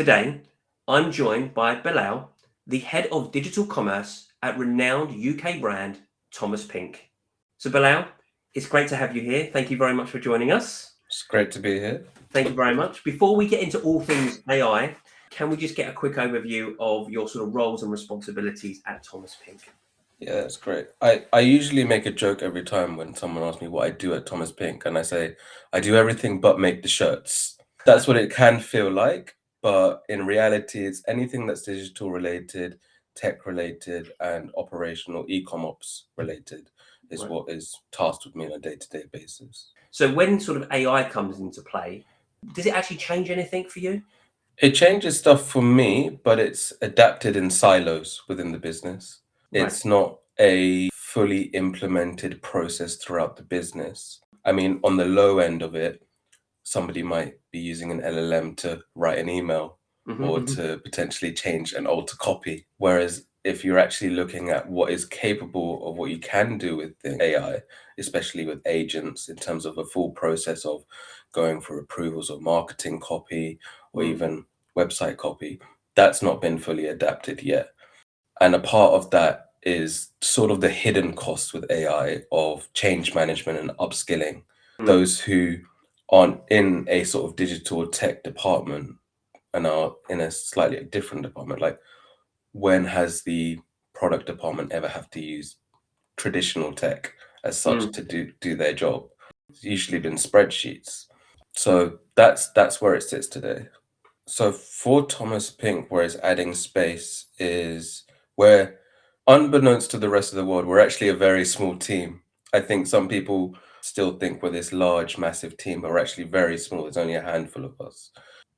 Today, I'm joined by Bilal, the head of digital commerce at renowned UK brand Thomas Pink. So, Bilal, it's great to have you here. Thank you very much for joining us. It's great to be here. Thank you very much. Before we get into all things AI, can we just get a quick overview of your sort of roles and responsibilities at Thomas Pink? Yeah, that's great. I usually make a joke every time when someone asks me what I do at Thomas Pink, and I say, I do everything but make the shirts. That's what it can feel like, but in reality, it's anything that's digital related, tech related, and operational e-commerce related is Right. what is tasked with me on a day-to-day basis. So, when sort of AI comes into play, does it actually change anything for you? It changes stuff for me, but it's adapted in silos within the business. Right. It's not a fully implemented process throughout the business. I mean, on the low end of it, somebody might be using an LLM to write an email or to potentially change and alter copy. Whereas if you're actually looking at what is capable of what you can do with the AI, especially with agents in terms of a full process of going for approvals of marketing copy or even website copy, that's not been fully adapted yet. And a part of that is sort of the hidden cost with AI of change management and upskilling. Those who aren't in a sort of digital tech department and are in a slightly different department, like when has the product department ever have to use traditional tech as such to do their job? It's usually been spreadsheets. So that's where it sits today. So for Thomas Pink, where it's adding space is where, unbeknownst to the rest of the world, we're actually a very small team. I think some people still think we're this large, massive team, but we're actually very small. There's only a handful of us.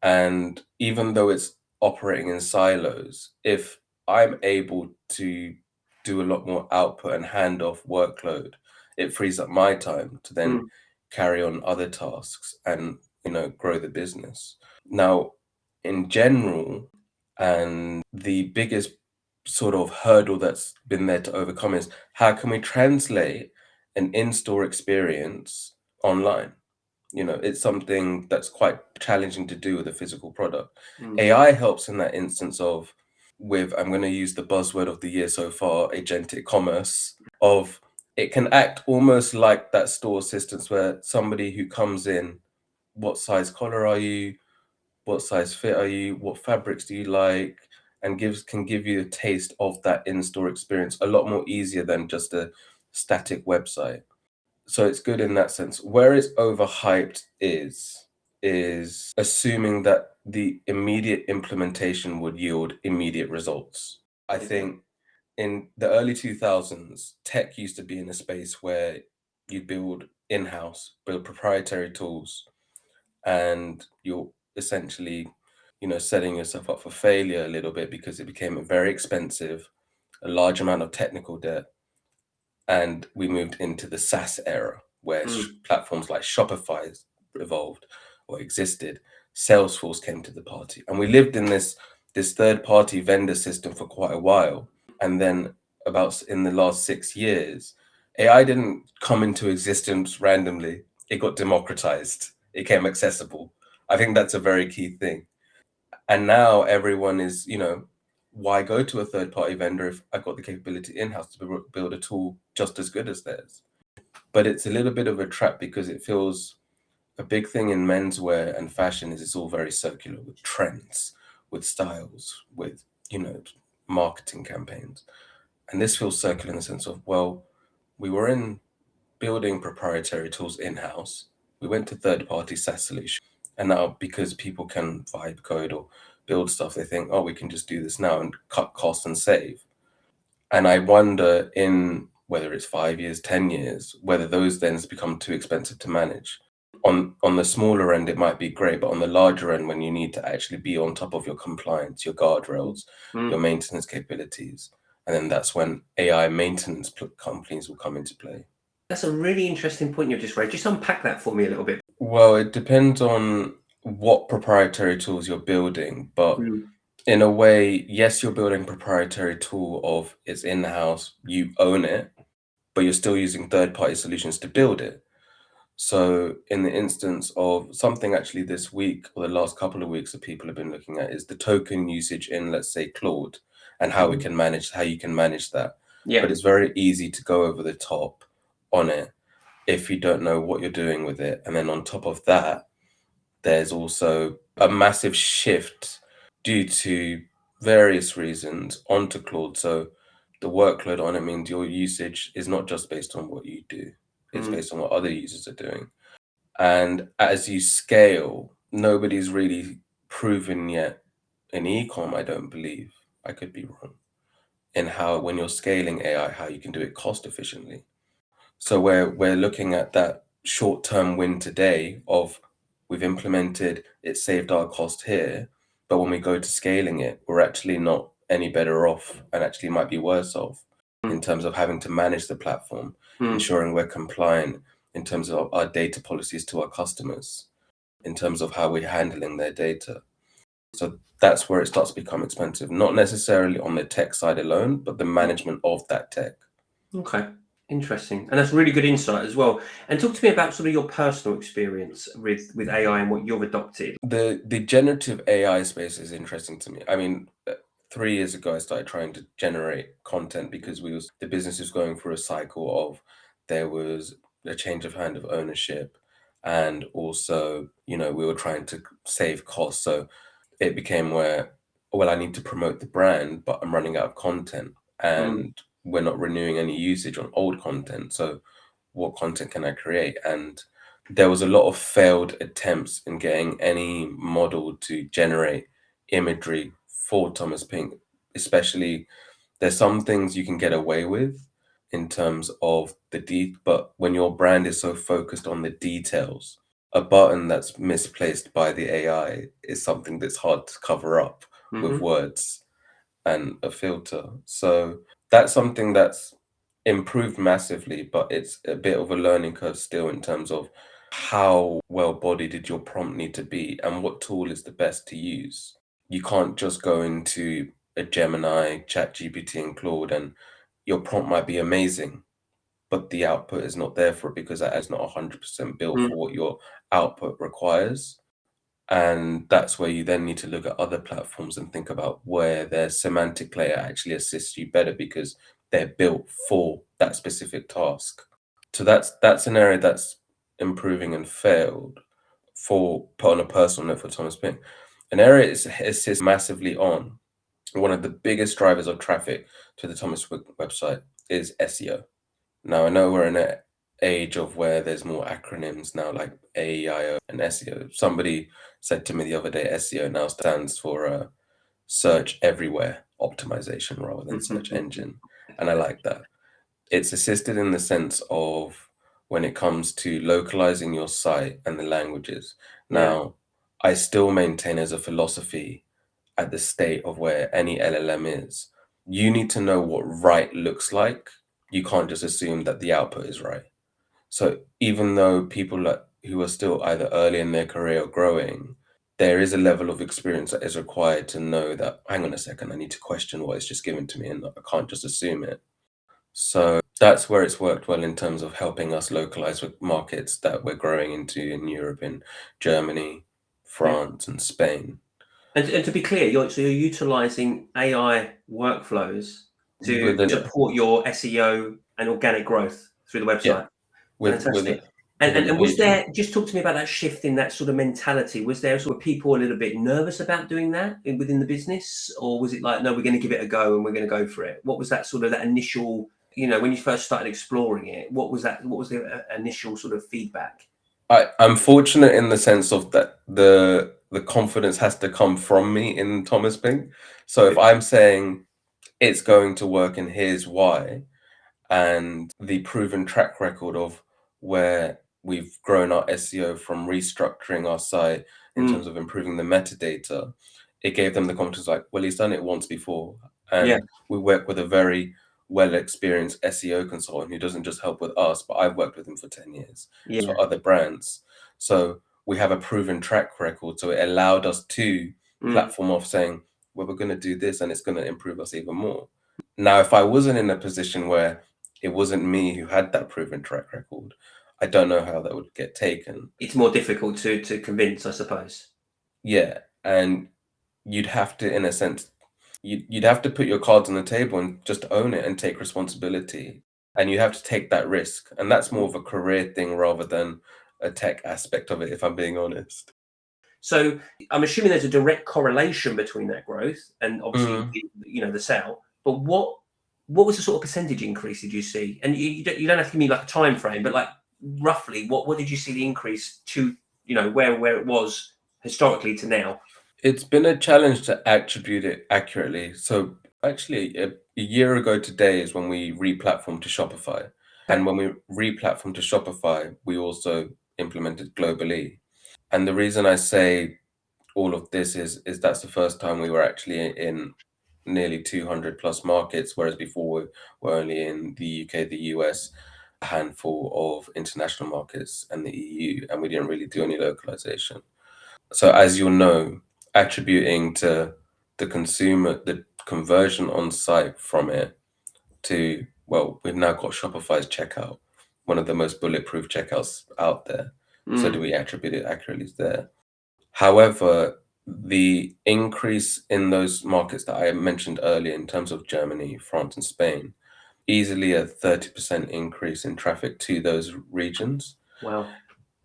And even though it's operating in silos, if I'm able to do a lot more output and hand off workload, it frees up my time to then carry on other tasks and, grow the business. Now, in general, and the biggest sort of hurdle that's been there to overcome is how can we translate an in-store experience online? It's something that's quite challenging to do with a physical product. AI helps in that instance of, I'm going to use the buzzword of the year so far, agentic commerce, of it can act almost like that store assistance where somebody who comes in, what size collar are you? What size fit are you? What fabrics do you like? And can give you a taste of that in-store experience a lot more easier than just a static website. So it's good in that sense. Where it's overhyped is assuming that the immediate implementation would yield immediate results. I think in the early 2000s, tech used to be in a space where you build in-house, build proprietary tools, and you're essentially, setting yourself up for failure a little bit because it became very expensive, a large amount of technical debt, and we moved into the SaaS era where platforms like Shopify evolved or existed. Salesforce came to the party, and we lived in this third-party vendor system for quite a while. And then about in the last 6 years, AI didn't come into existence randomly. It got democratized. It became accessible. I think that's a very key thing. And now everyone is, why go to a third-party vendor if I've got the capability in-house to build a tool just as good as theirs? But it's a little bit of a trap because it feels a big thing in menswear and fashion is it's all very circular with trends, with styles, with, marketing campaigns. And this feels circular in the sense of, well, we were in building proprietary tools in-house. We went to third-party SaaS solutions. And now because people can vibe code or build stuff, they think, oh, we can just do this now and cut costs and save. And I wonder in whether it's 5 years, 10 years, whether those then become too expensive to manage. On the smaller end, it might be great, but on the larger end, when you need to actually be on top of your compliance, your guardrails, your maintenance capabilities, and then that's when AI maintenance companies will come into play. That's a really interesting point you've just raised. Just unpack that for me a little bit. Well, it depends on what proprietary tools you're building, but in a way, yes, you're building a proprietary tool of it's in-house, you own it, but you're still using third-party solutions to build it. So in the instance of something actually this week or the last couple of weeks that people have been looking at is the token usage in, let's say, Claude, and how you can manage that. Yeah. But it's very easy to go over the top on it if you don't know what you're doing with it. And then on top of that, there's also a massive shift due to various reasons onto Claude. So the workload on it means your usage is not just based on what you do, it's based on what other users are doing. And as you scale, nobody's really proven yet in e-com, I don't believe, I could be wrong, in how when you're scaling AI, how you can do it cost efficiently. So we're looking at that short-term win today of we've implemented, it saved our cost here, but when we go to scaling it, we're actually not any better off and actually might be worse off in terms of having to manage the platform, ensuring we're compliant in terms of our data policies to our customers, in terms of how we're handling their data. So that's where it starts to become expensive, not necessarily on the tech side alone, but the management of that tech. Okay. Interesting. And that's really good insight as well. And talk to me about sort of your personal experience with AI and what you've adopted. The generative AI space is interesting to me. I mean, 3 years ago, I started trying to generate content because the business was going through a cycle of there was a change of hand of ownership, and also, we were trying to save costs. So it became where, well, I need to promote the brand, but I'm running out of content, and we're not renewing any usage on old content. So what content can I create? And there was a lot of failed attempts in getting any model to generate imagery for Thomas Pink. Especially, there's some things you can get away with in terms of but when your brand is so focused on the details, a button that's misplaced by the AI is something that's hard to cover up with words and a filter. So that's something that's improved massively, but it's a bit of a learning curve still in terms of how well bodied did your prompt need to be and what tool is the best to use. You can't just go into a Gemini, ChatGPT, and Claude, and your prompt might be amazing, but the output is not there for it because that is not 100% built for what your output requires. And that's where you then need to look at other platforms and think about where their semantic layer actually assists you better because they're built for that specific task. So that's an area that's improving and failed for, put on a personal note, for Thomas Pink. An area it assists massively on. One of the biggest drivers of traffic to the Thomas website is SEO. Now, I know we're in an age of where there's more acronyms now, like AEIO and SEO. Somebody said to me the other day, SEO now stands for search everywhere optimization rather than search engine. And I like that. It's assisted in the sense of when it comes to localizing your site and the languages. Now, I still maintain as a philosophy at the state of where any LLM is, you need to know what right looks like. You can't just assume that the output is right. So even though people who are still either early in their career or growing, there is a level of experience that is required to know that, hang on a second, I need to question what is just given to me and I can't just assume it. So that's where it's worked well in terms of helping us localize with markets that we're growing into in Europe, in Germany, France, and Spain. And to be clear, you're utilizing AI workflows to support your SEO and organic growth through the website. Fantastic. And was there, just talk to me about that shift in that sort of mentality. Was there sort of people a little bit nervous about doing that within the business? Or was it like, no, we're going to give it a go and we're going to go for it? What was that sort of that initial, when you first started exploring it, what was the initial sort of feedback? I'm fortunate in the sense of that the confidence has to come from me in Thomas Pink. So if I'm saying it's going to work and here's why, and the proven track record of where we've grown our SEO from restructuring our site in terms of improving the metadata, it gave them the confidence like, well, he's done it once before. And we work with a very well-experienced SEO consultant who doesn't just help with us, but I've worked with him for 10 years for other brands. So we have a proven track record. So it allowed us to platform off saying, well, we're going to do this and it's going to improve us even more. Now, if I wasn't in a position where it wasn't me who had that proven track record, I don't know how that would get taken. It's more difficult to convince, I suppose. Yeah, and you'd have to, in a sense, you'd have to put your cards on the table and just own it and take responsibility. And you have to take that risk. And that's more of a career thing rather than a tech aspect of it, if I'm being honest. So I'm assuming there's a direct correlation between that growth and obviously, Mm. the sale. But what was the sort of percentage increase did you see? And you don't have to give me like a time frame, but like roughly, what did you see the increase to? Where it was historically to now. It's been a challenge to attribute it accurately. So actually, a year ago today is when we re-platformed to Shopify. Okay. And when we re-platformed to Shopify, we also implemented globally. And the reason I say all of this is that's the first time we were actually in nearly 200 plus markets, whereas before we were only in the UK, the US, a handful of international markets, and the EU, and we didn't really do any localization. So as you'll know, attributing to the consumer, the conversion on site from it to, well, we've now got Shopify's checkout, one of the most bulletproof checkouts out there. So do we attribute it accurately there? However, the increase in those markets that I mentioned earlier in terms of Germany, France, and Spain, easily a 30% increase in traffic to those regions. Wow.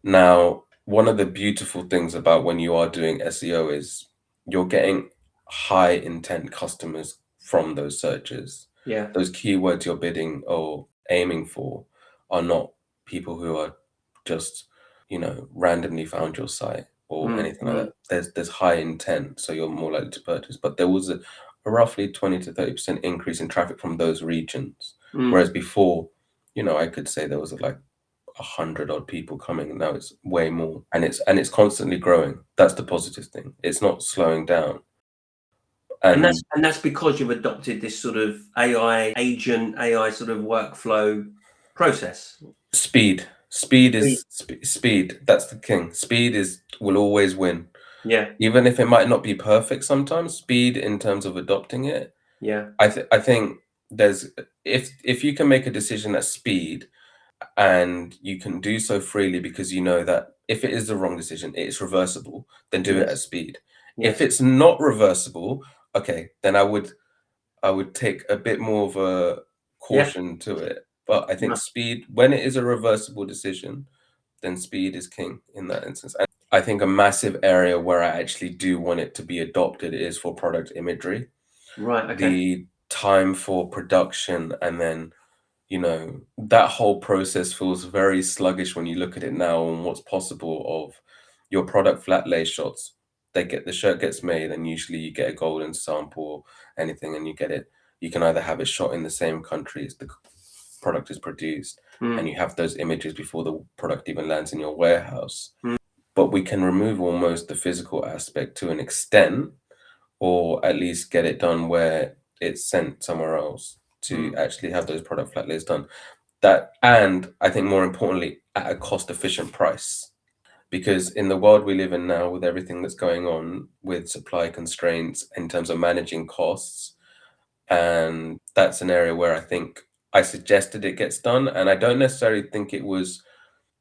Now, one of the beautiful things about when you are doing SEO is you're getting high intent customers from those searches. Yeah. Those keywords you're bidding or aiming for are not people who are just, randomly found your site or anything like that. There's high intent, so you're more likely to purchase. But there was a roughly 20 to 30% increase in traffic from those regions. Whereas before, I could say there was like 100 odd people coming, and now it's way more, and it's constantly growing. That's the positive thing. It's not slowing down. And And that's because you've adopted this sort of AI agent, AI sort of workflow process. speed is speed. That's the king. Speed will always win, Yeah. even if it might not be perfect sometimes. Speed in terms of adopting it, Yeah. I think there's, if you can make a decision at speed, and you can do so freely because you know that if it is the wrong decision, it's reversible, then do it at Yes. speed. If Yes. it's not reversible, okay, then I would take a bit more of a Yeah. caution to it. But I think No. speed, when it is a reversible decision, then speed is king in that instance. And I think a massive area where I actually do want it to be adopted is for product imagery. Right. Okay. The time for production, and then that whole process feels very sluggish when you look at it now and what's possible of your product flat lay shots. The shirt gets made, and usually you get a golden sample or anything, and you can either have it shot in the same country as the product is produced, and you have those images before the product even lands in your warehouse. But we can remove almost the physical aspect to an extent, or at least get it done where it's sent somewhere else to actually have those product flat lays done. That, and I think more importantly, at a cost efficient price. Because in the world we live in now, with everything that's going on with supply constraints in terms of managing costs, and that's an area where I think I suggested it gets done. And I don't necessarily think it was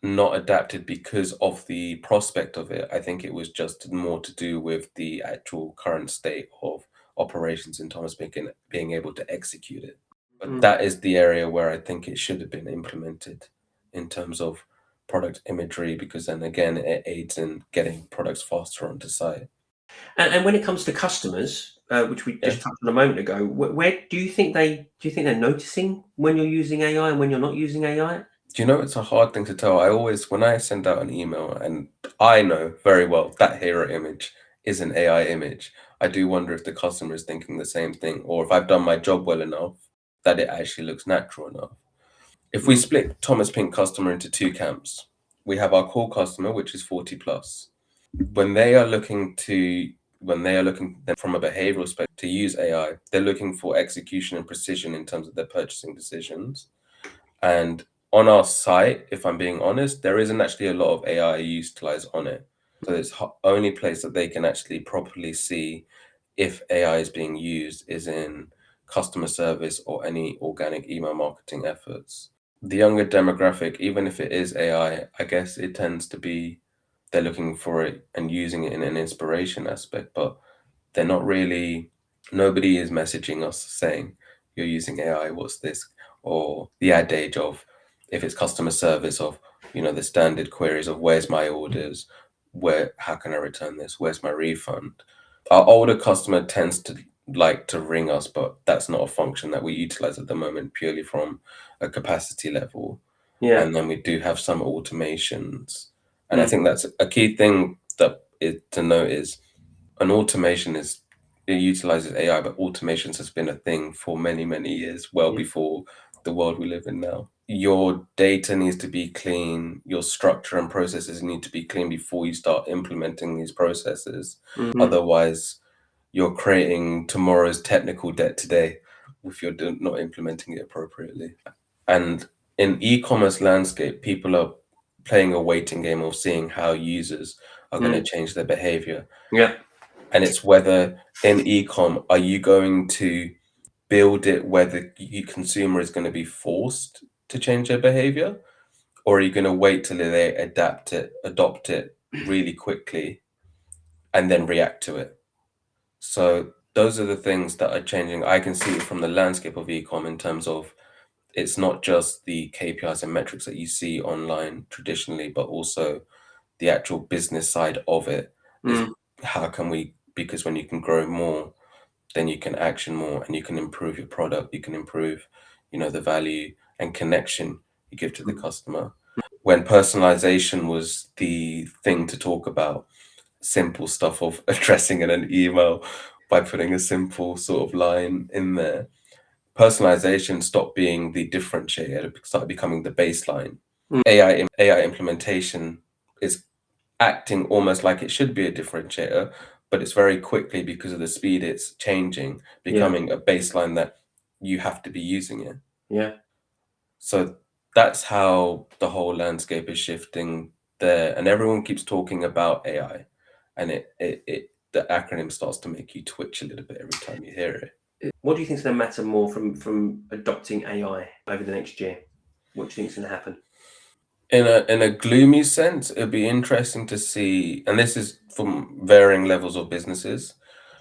not adapted because of the prospect of it. I think it was just more to do with the actual current state of operations in Thomas Bacon being able to execute it. But that is the area where I think it should have been implemented in terms of product imagery, because then again, it aids in getting products faster onto site. And when it comes to customers, which we Yeah. just touched on a moment ago, where do you think they're noticing when you're using AI and when you're not using AI? Do you know, it's a hard thing to tell. When I send out an email and I know very well that hero image is an AI image, I do wonder if the customer is thinking the same thing, or if I've done my job well enough that it actually looks natural enough. If we split Thomas Pink customer into two camps, we have our core customer, which is 40 plus. When they are looking from a behavioral perspective to use AI, they're looking for execution and precision in terms of their purchasing decisions. And on our site, if I'm being honest, there isn't actually a lot of AI utilized on it. So it's only place that they can actually properly see if AI is being used is in customer service or any organic email marketing efforts. the younger demographic, even if it is AI, I guess it tends to be they're looking for it and using it in an inspiration aspect, but they're not really, nobody is messaging us saying, you're using AI, what's this? Or the adage of, if it's customer service, of, the standard queries of where's my orders? How can I return this? Where's my refund? Our older customer tends to like to ring us, but that's not a function that we utilize at the moment, purely from a capacity level. Yeah. And then we do have some automations. And I think that's a key thing to note is an automation it utilizes AI, but automations has been a thing for many, many years, well before the world we live in now. Your data needs to be clean, your structure and processes need to be clean before you start implementing these processes. Otherwise, you're creating tomorrow's technical debt today if you're not implementing it appropriately. And in e-commerce landscape, people are playing a waiting game of seeing how users are going to change their behavior. Yeah. And it's whether in e-com, are you going to build it where the consumer is going to be forced to change their behavior? Or are you going to wait till they adopt it really quickly and then react to it? So those are the things that are changing. I can see it from the landscape of e-com in terms of it's not just the KPIs and metrics that you see online traditionally, but also the actual business side of it is how can we, because when you can grow more, then you can action more and you can improve your product, you can improve, the value and connection you give to the customer. When personalization was the thing to talk about, simple stuff of addressing in an email by putting a simple sort of line in there, personalization stopped being the differentiator, it started becoming the baseline. AI implementation is acting almost like it should be a differentiator, but it's very quickly, because of the speed it's changing, becoming a baseline that you have to be using it. Yeah. So that's how the whole landscape is shifting there. And everyone keeps talking about AI, and the acronym starts to make you twitch a little bit every time you hear it. What do you think is going to matter more from adopting AI over the next year? What do you think is going to happen? In a gloomy sense, it'd be interesting to see, and this is from varying levels of businesses,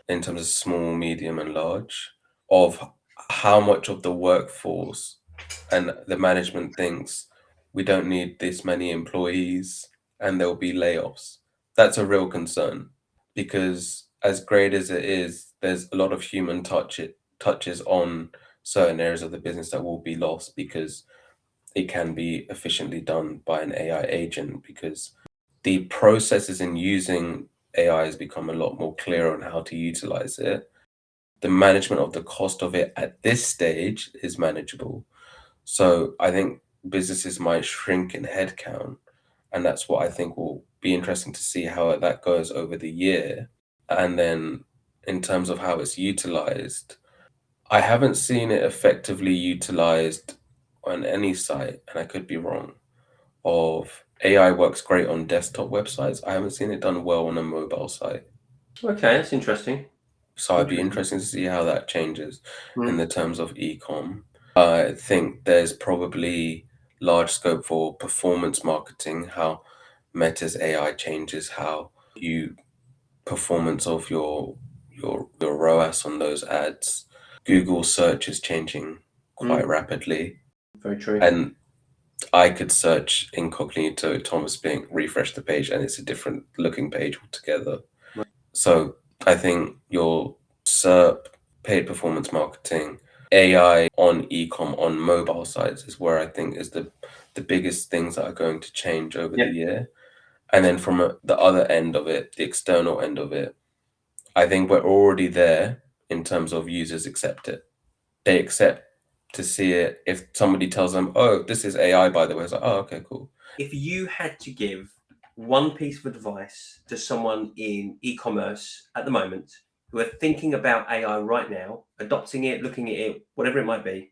in terms of small, medium, and large, of how much of the workforce and the management thinks we don't need this many employees and there'll be layoffs. That's a real concern, because as great as it is, there's a lot of human touches on certain areas of the business that will be lost, because it can be efficiently done by an AI agent, because the processes in using AI has become a lot more clear on how to utilize it. The management of the cost of it at this stage is manageable. So I think businesses might shrink in headcount, and that's what I think will be interesting to see how that goes over the year. And then in terms of how it's utilized, I haven't seen it effectively utilized on any site, and I could be wrong, of AI works great on desktop websites. I haven't seen it done well on a mobile site. Okay, that's interesting. So I'd be interesting to see how that changes in the terms of e-com. I think there's probably large scope for performance marketing, how Meta's AI changes how you performance of your ROAS on those ads. Google search is changing quite rapidly. Very true. And I could search incognito Thomas Pink, refresh the page, and it's a different looking page altogether. Right. So I think your SERP, paid performance marketing, AI on e-com on mobile sites is where I think is the biggest things that are going to change over the year. And then from the other end of it, the external end of it, I think we're already there in terms of users accept it. They accept to see it. If somebody tells them, oh, this is AI, by the way, it's like, oh, okay, cool. If you had to give one piece of advice to someone in e-commerce at the moment who are thinking about AI right now, adopting it, looking at it, whatever it might be,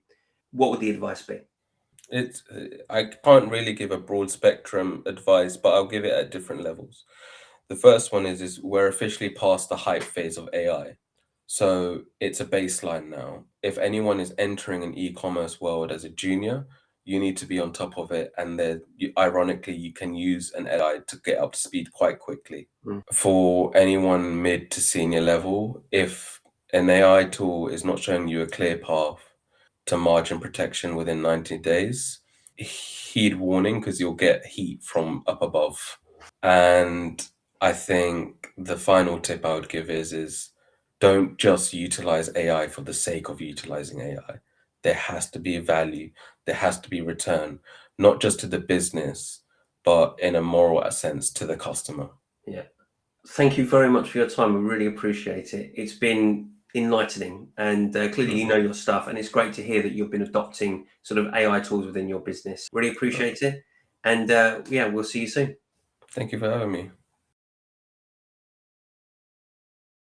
what would the advice be? I can't really give a broad spectrum advice, but I'll give it at different levels. The first one is we're officially past the hype phase of AI. So it's a baseline now. If anyone is entering an e-commerce world as a junior, you need to be on top of it. And then, ironically, you can use an AI to get up to speed quite quickly. For anyone mid to senior level, if an AI tool is not showing you a clear path to margin protection within 90 days, heed warning, because you'll get heat from up above. And I think the final tip I would give is don't just utilize AI for the sake of utilizing AI. There has to be value, there has to be return, not just to the business, but in a moral sense to the customer. Yeah. Thank you very much for your time. I really appreciate it. It's been enlightening, and clearly you know your stuff, and it's great to hear that you've been adopting sort of AI tools within your business. Really appreciate it. And yeah, we'll see you soon. Thank you for having me.